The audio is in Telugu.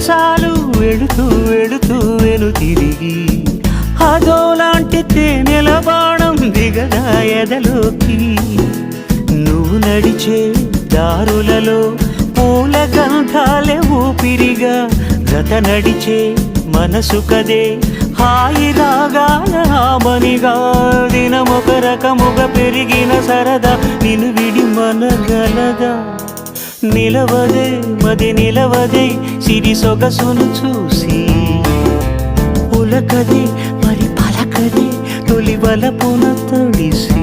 చాలు వెళుతూ వెళుతూ వెను తిరిగి అదోలాంటి తేనెల బాణం దిగదా ఎదలోకి నువ్వు నడిచే దారులలో పూల గంధాలే ఊపిరిగా గత నడిచే మనసు కదే హాయి రాగాల హామనిగా దినమొక రకముగా పెరిగిన సరదా నిన్ను విడి మనగలదా నిలవదే మది నిలవదే సిరి సొగసును చూసి ఉలకదే మరి పలకదే తొలి వలపున తడిసి